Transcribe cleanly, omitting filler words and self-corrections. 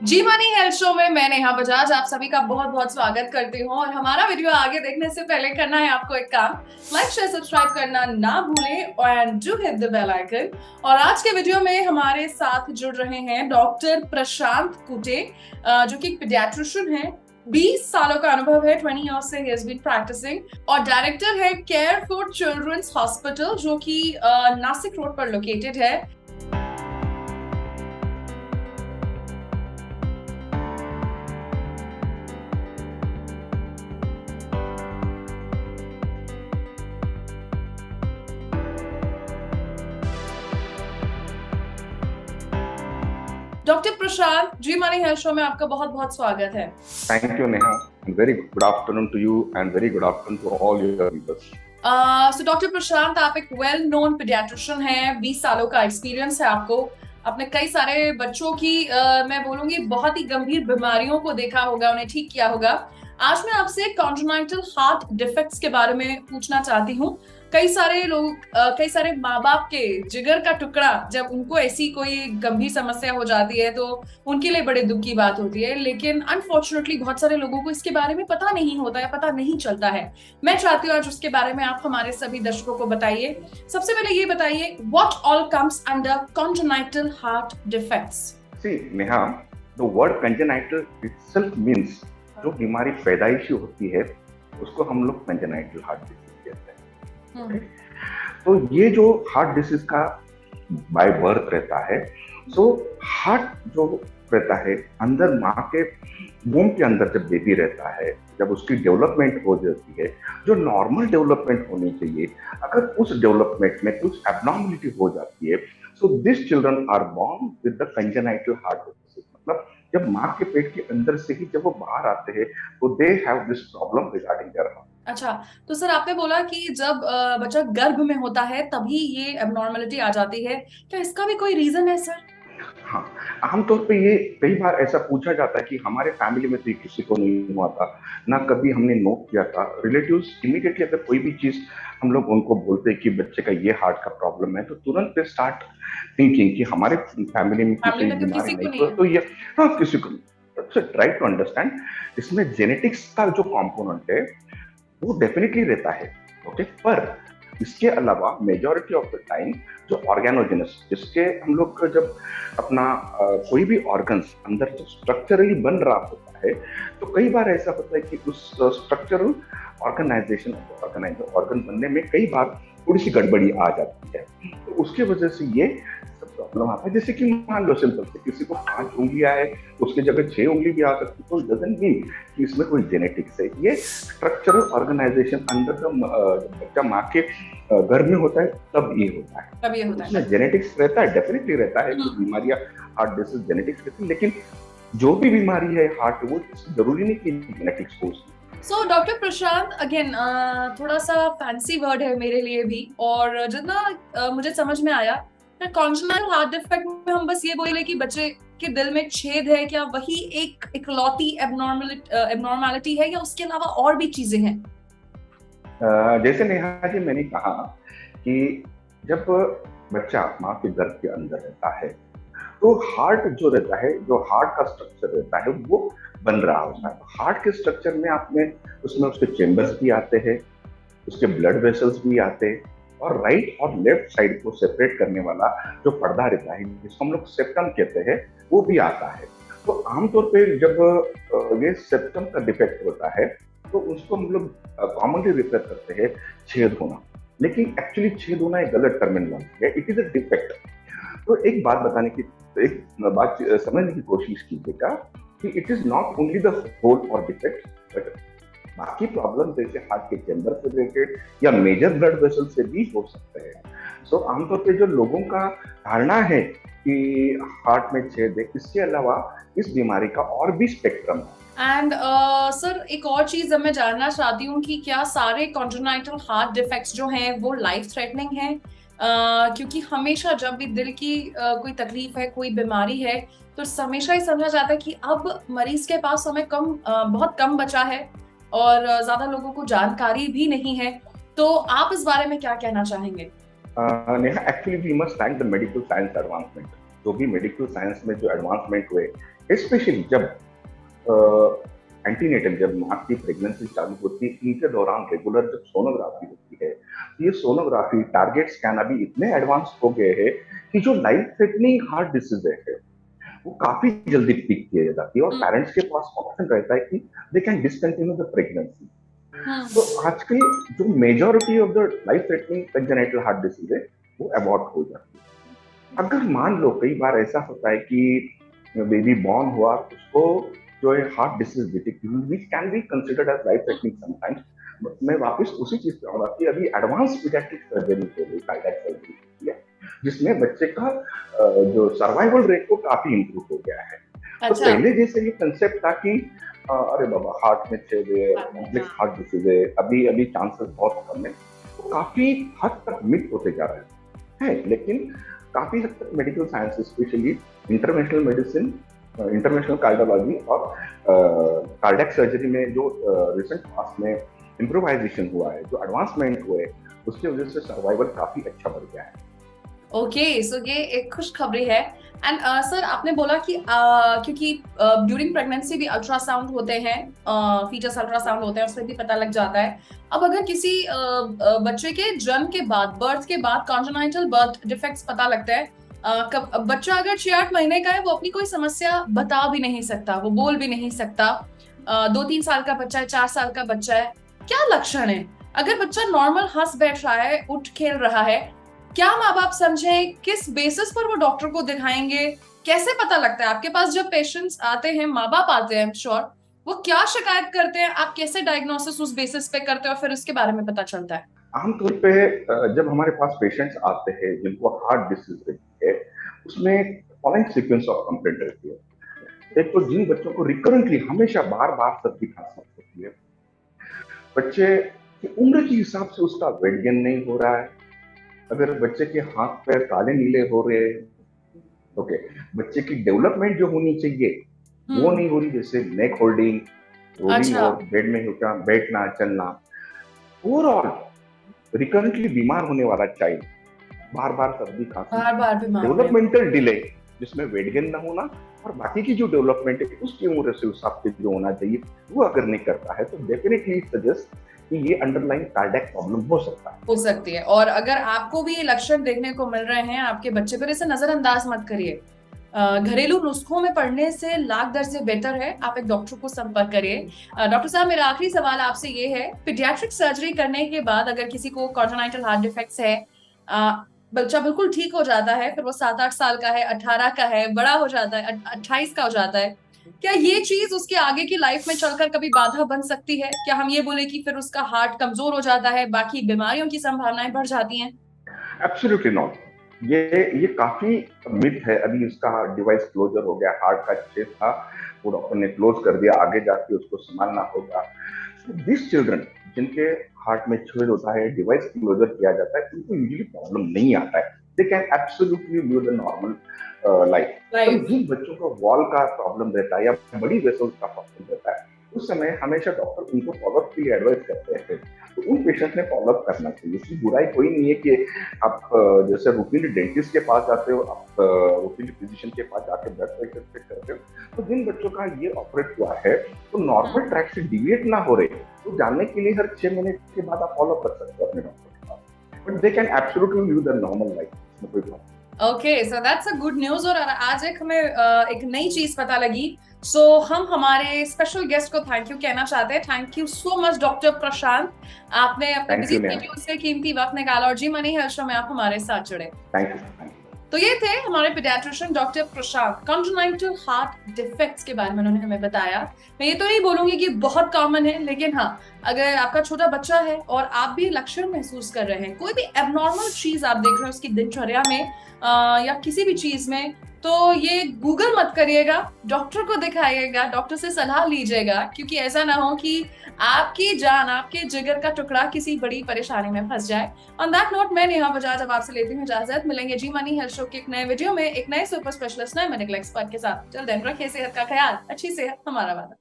जी मानी health show में मैं नेहा बजाज आप सभी का बहुत बहुत स्वागत करती हूँ। और हमारा वीडियो आगे देखने से पहले करना है आपको एक काम, लाइक शेयर सब्सक्राइब करना ना भूलें and do hit the bell icon. और आज के वीडियो में हमारे साथ जुड़ रहे हैं डॉक्टर प्रशांत कुटे, जो कि पीडियाट्रिशियन है। 20 सालों का अनुभव है, 20 years से he has been practicing। और डायरेक्टर है केयर फॉर चिल्ड्रंस हॉस्पिटल, जो कि नासिक रोड पर लोकेटेड है। डॉक्टर प्रशांत, जी मानी हेल्थ शो में आपका बहुत बहुत स्वागत है। Thank you, Neha. And very good afternoon to you and very good afternoon to all your viewers. So doctor Prashant, आप एक वेल नोन पीडियाट्रिशियन हैं, 20 सालों का एक्सपीरियंस है आपको। आपने कई सारे बच्चों की मैं बोलूंगी बहुत ही गंभीर बीमारियों को देखा होगा, उन्हें ठीक किया होगा। आज मैं आपसे कॉन्जेनाइटल हार्ट डिफेक्ट्स के बारे में पूछना चाहती हूँ। कई सारे लोग, कई सारे माँ बाप के जिगर का टुकड़ा, जब उनको ऐसी कोई गंभीर समस्या हो जाती है तो उनके लिए बड़े दुख की बात होती है। लेकिन अनफॉर्चुनेटली बहुत सारे लोगों को इसके बारे में पता नहीं होता है, पता नहीं चलता है। मैं चाहती हूँ आज उसके बारे में आप हमारे सभी दर्शकों को बताइए। सबसे पहले ये बताइए, what all comes under congenital heart defects? See, Neha, the word congenital itself means जो बीमारी पैदाइशी होती है उसको हम लोग congenital heart disease कहते हैं। Okay? तो ये जो हार्ट डिसीज का बाय बर्थ रहता है, सो हार्ट जो रहता है अंदर माँ के वोम के अंदर जब बेबी रहता है, जब उसकी डेवलपमेंट हो जाती है जो नॉर्मल डेवलपमेंट होनी चाहिए, अगर उस डेवलपमेंट में कुछ एबनॉर्मलिटी हो जाती है, so this children are born with the congenital heart disease. मतलब जब माँ के पेट के अंदर से ही जब वो बाहर आते हैं तो they have this problem regarding their heart. अच्छा, तो सर आपने बोला कि जब बच्चा गर्भ में होता है तभी ये एबनॉर्मलिटी आ जाती है, क्या इसका भी कोई रीजन है सर? हाँ, आमतौर पे ये कई बार ऐसा पूछा जाता है कि हमारे फैमिली में तो ये किसी को नहीं हुआ था, ना कभी हमने नोट किया था। रिलेटिव्स इमीडिएटली अगर कोई भी चीज हम लोग उनको बोलते हैं कि बच्चे का ये हार्ट का प्रॉब्लम है, तो तुरंत पे स्टार्ट थिंकिंग कि हमारे फैमिली में कोई बीमारी नहीं, तो ये हाँ किसी को नहीं। ट्राई टू अंडरस्टैंड, इसमें जेनेटिक्स का जो कॉम्पोनेंट है वो डेफिनेटली रहता है, ओके। पर इसके अलावा मेजॉरिटी ऑफ द टाइम जो ऑर्गेनोजेनस, जिसके हम लोग जब अपना कोई भी ऑर्गन्स अंदर जब स्ट्रक्चरली बन रहा होता है, तो कई बार ऐसा होता है कि उस स्ट्रक्चरल ऑर्गेनाइजेशन ऑर्गन बनने में कई बार थोड़ी सी गड़बड़ी आ जाती है, तो उसकी वजह से ये सब प्रॉब्लम आता है। जैसे कि मान लो सिंपल से किसी को 5 उंगलियां है, उसकी जगह 6 उंगली भी आ सकती है, तो डजंट मीन कि इसमें कोई जेनेटिक्स है। ये स्ट्रक्चरल ऑर्गेनाइजेशन अंदर जब बच्चा माँ के घर में होता है तब ये होता है, तब ये होता है। इसमें जेनेटिक्स रहता है, डेफिनेटली रहता है। कुछ बीमारियां हार्ट डिसीज जेनेटिक्स रहती है, लेकिन जो भी बीमारी है हार्ट, वो जरूरी नहीं कि जेनेटिक्स हो। सो डॉक्टर प्रशांत, अगेन थोड़ा सा फैंसी वर्ड है मेरे लिए भी, और जितना मुझे समझ में आया, कॉन्जेनिटल हार्ट डिफेक्ट में हम बस ये बोले कि बच्चे के दिल में छेद है, क्या वही एक इकलौती एबनॉर्मलिटी है या उसके अलावा और भी चीजें हैं? जैसे नेहा जी मैंने कहा कि जब बच्चा माँ के गर्भ के अंदर रहता है तो हार्ट जो रहता है, जो हार्ट का स्ट्रक्चर रहता है वो बन रहा होता है। हार्ट के स्ट्रक्चर में आपने उसमें उसके चेम्बर्स भी आते हैं, उसके ब्लड वेसल्स भी आते हैं, और राइट और लेफ्ट साइड को सेपरेट करने वाला जो पर्दा रहता है जिसको हम लोग सेप्टम कहते हैं, वो भी आता है। तो आमतौर पे जब ये सेप्टम का डिफेक्ट होता है तो उसको हम लोग कॉमनली रिफर करते हैं छेद होना, लेकिन एक्चुअली छेद होना एक गलत टर्मिनोलॉजी है, इट इज अ डिफेक्ट। तो एक बात बताने की, एक बात समझने की कोशिश कीजिएगा कि it is not only the hole और डिफेक्ट, बट बाकी प्रॉब्लम जैसे हार्ट के चैम्बर से रिलेटेड या मेजर ब्लड वेसल से भी हो सकते हैं। सो आमतौर पे जो लोगों का धारणा है कि हार्ट में छेद है, इसके अलावा इस बीमारी का और भी स्पेक्ट्रम है। एंड सर, एक और चीज मैं जानना चाहती हूँ कि क्या सारे कॉन्जेनाइटल हार्ट डिफेक्ट्स जो हैं वो लाइफ थ्रेटनिंग हैं? क्योंकि हमेशा जब भी दिल की कोई तकलीफ है, कोई बीमारी है, तो हमेशा ही समझा जाता है कि अब मरीज के पास समय बहुत कम बचा है और ज्यादा लोगों को जानकारी भी नहीं है। तो आप इस बारे में क्या कहना चाहेंगे? Neha, actually we must thank the medical science advancement. जो भी मेडिकल साइंस में जो एडवांसमेंट हुए, स्पेशली जब एंटीनेटल, जब माँ की प्रेगनेंसी चालू होती है, इनके दौरान रेगुलर जब सोनोग्राफी होती है, ये सोनोग्राफी टारगेट स्कैन अभी इतने एडवांस हो गए हैं कि जो लाइफ थ्रेटनिंग हार्ट डिसीज है वो काफी जल्दी पिक किया जाती है, और पेरेंट्स के पास ऑप्शन रहता है कि they can discontinue the pregnancy. तो आजकल जो majority of the life threatening congenital heart disease है वो अबॉर्ट हो जाती है। अगर मान लो कई बार ऐसा होता है कि बेबी बॉर्न हुआ, उसको जो है हार्ट डिसीज डिटेक्ट हुई, which can be considered as life threatening sometimes, but मैं वापस उसी चीज पे आऊंगा कि अभी एडवांस पीडियाट्रिक सर्जरी हो रही, कार्डियक सर्जरी है, जिसमें बच्चे का जो सर्वाइवल रेट को काफी इंप्रूव हो गया है। तो अच्छा। पहले जैसे ये कंसेप्ट था कि अरे बाबा हार्ट में छेद है, कॉम्प्लेक्स हार्ट डिसीज है, अभी अभी चांसेस बहुत कम है, तो काफी हद तक मिथ होते जा रहे हैं। लेकिन काफी हद तक medical science, specially interventional medicine, interventional cardiology और कार्डियक सर्जरी में जो रिसेंट पास्ट में इम्प्रोवाइजेशन हुआ है, जो एडवांसमेंट हुए, उसकी वजह से सर्वाइवल काफी अच्छा बढ़ गया है। ओके, सो ये एक खुशखबरी है। एंड सर आपने बोला कि क्योंकि ड्यूरिंग प्रेगनेंसी भी अल्ट्रासाउंड होते हैं, फीटस अल्ट्रासाउंड होते हैं, उसमें भी पता लग जाता है। अब अगर किसी बच्चे के जन्म के बाद, बर्थ के बाद कॉन्जेनाइटल बर्थ डिफेक्ट्स पता लगता है, बच्चा अगर 6-8 महीने का है, वो अपनी कोई समस्या बता भी नहीं सकता, वो बोल भी नहीं सकता, 2-3 साल का बच्चा है, 4 साल का बच्चा है, क्या लक्षण है? अगर बच्चा नॉर्मल हंस बैठ रहा है, उठ खेल रहा है, क्या माँ बाप समझें, किस बेसिस पर वो डॉक्टर को दिखाएंगे, कैसे पता लगता है? आपके पास जब पेशेंट्स आते हैं, माँ बाप आते हैं, श्योर, वो क्या शिकायत करते हैं, आप कैसे डायग्नोसिस उस बेसिस पे करते हो, फिर उसके बारे में पता चलता है? आमतौर पे जब हमारे पास पेशेंट्स आते हैं जिनको हार्ट डिसीज रहती है, उसमें फॉलोइंग सीक्वेंस ऑफ कंप्लेंट रहती है। एक तो जिन बच्चों को रिकरेंटली हमेशा बार बार सर्दी खांसी होती है, बच्चे की उम्र के हिसाब से उसका वेट गेन नहीं हो रहा है, अगर बच्चे के हाथ पैर काले नीले हो रहे हैं, ओके, बच्चे की डेवलपमेंट जो होनी चाहिए वो नहीं हो रही, जैसे नेक होल्डिंग, रोलिंग अच्छा। और बेड में उठना, बैठना, चलना, ओवरऑल रिकरेंटली बीमार होने वाला चाइल्ड, बार बार सर्दी खांसी, बार बार बीमार होने डेवलपमेंटल डिले जिसमें वेट गेन ना होना, और बाकी की जो डेवलपमेंट है उसकी उम्र से हिसाब से जो होना चाहिए वो अगर नहीं करता है, तो डेफिनेटली सजेस्ट कि ये अंडरलाइन कार्डियक प्रॉब्लम हो सकता है, हो सकती है। और अगर आपको भी ये लक्षण देखने को मिल रहे हैं आपके बच्चे पर, इसे नजरअंदाज मत करिए। घरेलू नुस्खों में पढ़ने से लाख दर्जे बेहतर है, आप एक डॉक्टर को संपर्क करिए। डॉक्टर साहब, मेरा आखिरी सवाल आपसे ये है, पीडियाट्रिक सर्जरी करने के बाद अगर किसी को कॉन्जेनाइटल हार्ट डिफेक्ट्स है, बच्चा बिल्कुल ठीक हो जाता है, फिर वो 7-8 साल का है, 18 का है, बड़ा हो जाता है, 28 का हो जाता है, क्या ये चीज उसके आगे की लाइफ में चलकर कभी बाधा बन सकती है? क्या हम ये बोले कि फिर उसका हार्ट कमजोर हो जाता है, बाकी बीमारियों की संभावनाएं बढ़ जाती हैं? Absolutely not. ये काफी मिथ है। अभी उसका डिवाइस क्लोजर हो गया, हार्ट का छेद था, वो डॉक्टर ने क्लोज कर दिया, आगे जाके उसको संभालना होगा। दिस चिल्ड्रन जिनके हार्ट में छेद होता है, डिवाइस क्लोजर किया जाता है, उनको यूजुअली प्रॉब्लम नहीं आता है, they can absolutely live the normal life. जिन बच्चों को वॉल का प्रॉब्लम रहता है या बड़ी वेसल्स का प्रॉब्लम रहता है, उस समय हमेशा डॉक्टर उनको फॉलोअप के लिए एडवाइस करते हैं, तो उन पेशेंट ने फॉलोअप करना चाहिए। इसकी बुराई कोई नहीं है कि आप जैसे रूटीनली डेंटिस्ट के पास जाते हो, आप रूटीनली फिजिशियन के पास जाके ब्लड प्रेशर चेक करते हो, तो जिन बच्चों का ये ऑपरेट हुआ है तो नॉर्मल ट्रैक से डिविएट ना हो रहे, तो जानने के लिए हर 6 महीने के बाद आप फॉलो कर सकते हो अपने डॉक्टर के पास, but they can absolutely live the normal life, कोई problem. Okay, so that's a good news. और आज एक हमें एक नई चीज पता लगी। सो हम हमारे स्पेशल गेस्ट को थैंक यू कहना चाहते हैं। Thank you so much doctor Prashant, आपने अपने बिजी शेड्यूल से कीमती वक्त निकाला और जी मनी हेल्थ शो में आप हमारे साथ जुड़े। Thank you. तो ये थे हमारे पीडियाट्रिशियन डॉक्टर प्रशांत। कॉन्जेनाइटल हार्ट डिफेक्ट्स के बारे में उन्होंने हमें बताया। मैं ये तो नहीं बोलूंगी कि बहुत कॉमन है, लेकिन हाँ, अगर आपका छोटा बच्चा है और आप भी लक्षण महसूस कर रहे हैं, कोई भी एबनॉर्मल चीज आप देख रहे हो उसकी दिनचर्या में या किसी भी चीज में, तो ये गूगल मत करिएगा, डॉक्टर को दिखाइएगा, डॉक्टर से सलाह लीजिएगा, क्योंकि ऐसा ना हो कि आपकी जान, आपके जिगर का टुकड़ा किसी बड़ी परेशानी में फंस जाए। ऑन दैट नोट, मैं नेहा बजाज अब आपसे लेती हूँ इजाजत। मिलेंगे जी मनी हेल्थ शो के एक नए वीडियो में, एक नए सुपर स्पेशलिस्ट, नए मेडिकल एक्सपर्ट के साथ। चल देन, रखिए सेहत का ख्याल, अच्छी सेहत हमारा वादा।